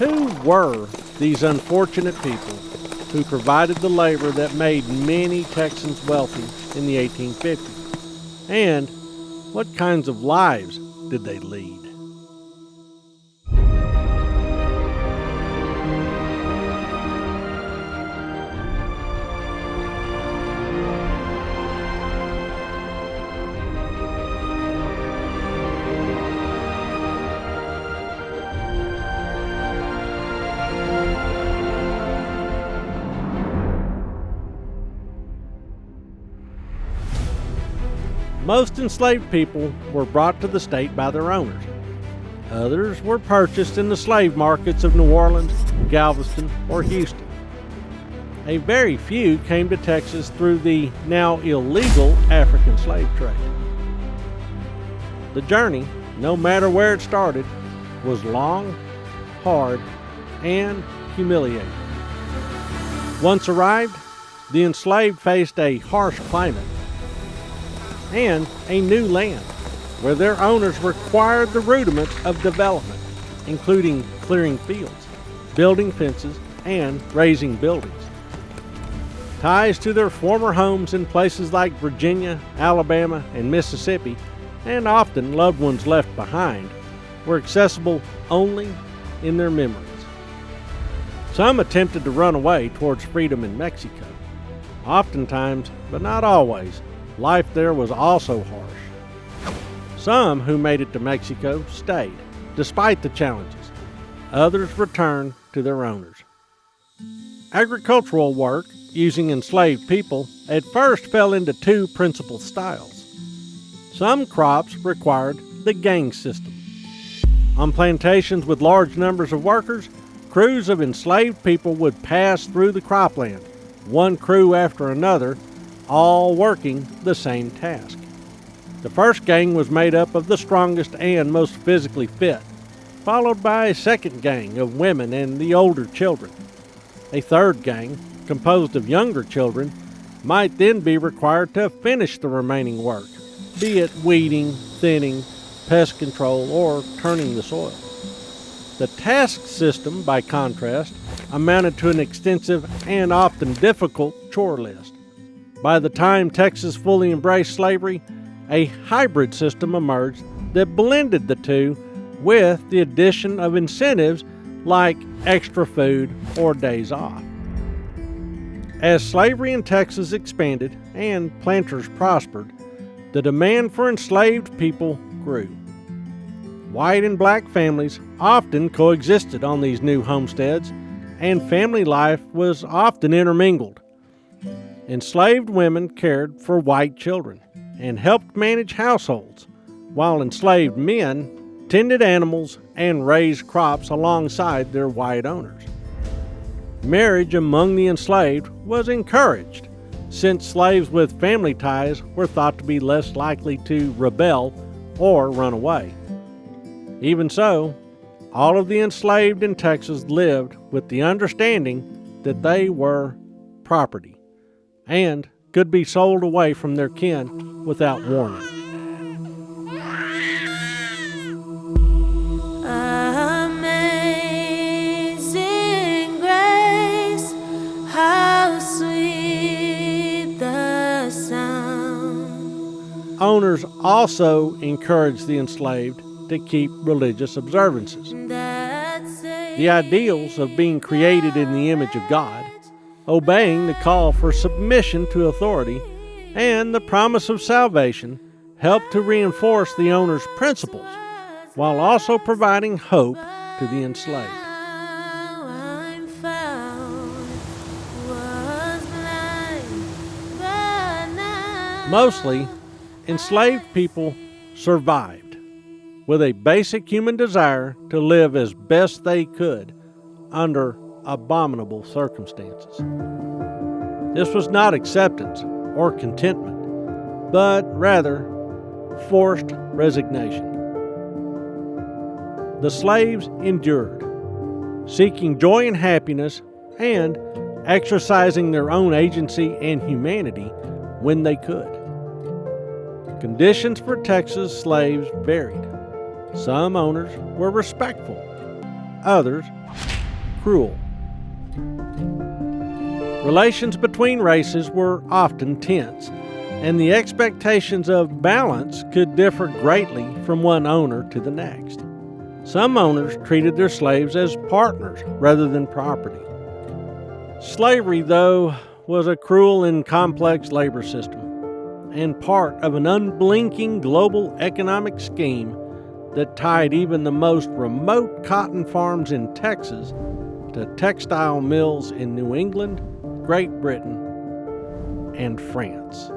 Who were these unfortunate people who provided the labor that made many Texans wealthy in the 1850s? And what kinds of lives did they lead? Most enslaved people were brought to the state by their owners. Others were purchased in the slave markets of New Orleans, Galveston, or Houston. A very few came to Texas through the now illegal African slave trade. The journey, no matter where it started, was long, hard, and humiliating. Once arrived, the enslaved faced a harsh climate and a new land where their owners required the rudiments of development, including clearing fields, building fences, and raising buildings. Ties to their former homes in places like Virginia, Alabama, and Mississippi, and often loved ones left behind, were accessible only in their memories. Some attempted to run away towards freedom in Mexico. Oftentimes, but not always, life there was also harsh. Some who made it to Mexico stayed, despite the challenges. Others returned to their owners. Agricultural work using enslaved people at first fell into two principal styles. Some crops required the gang system. On plantations with large numbers of workers, crews of enslaved people would pass through the cropland, one crew after another, all working the same task. The first gang was made up of the strongest and most physically fit, followed by a second gang of women and the older children. A third gang, composed of younger children, might then be required to finish the remaining work, be it weeding, thinning, pest control, or turning the soil. The task system, by contrast, amounted to an extensive and often difficult chore list. By the time Texas fully embraced slavery, a hybrid system emerged that blended the two with the addition of incentives like extra food or days off. As slavery in Texas expanded and planters prospered, the demand for enslaved people grew. White and black families often coexisted on these new homesteads, and family life was often intermingled. Enslaved women cared for white children and helped manage households, while enslaved men tended animals and raised crops alongside their white owners. Marriage among the enslaved was encouraged, since slaves with family ties were thought to be less likely to rebel or run away. Even so, all of the enslaved in Texas lived with the understanding that they were property and could be sold away from their kin without warning. Amazing grace, how sweet the sound. Owners also encouraged the enslaved to keep religious observances. The ideals of being created in the image of God, obeying the call for submission to authority, and the promise of salvation helped to reinforce the owner's principles, while also providing hope to the enslaved. Mostly, enslaved people survived, with a basic human desire to live as best they could under abominable circumstances. This was not acceptance or contentment, but rather forced resignation. The slaves endured, seeking joy and happiness and exercising their own agency and humanity when they could. Conditions for Texas slaves varied. Some owners were respectful, others cruel. Relations between races were often tense, and the expectations of balance could differ greatly from one owner to the next. Some owners treated their slaves as partners rather than property. Slavery, though, was a cruel and complex labor system, and part of an unblinking global economic scheme that tied even the most remote cotton farms in Texas to textile mills in New England, Great Britain, and France.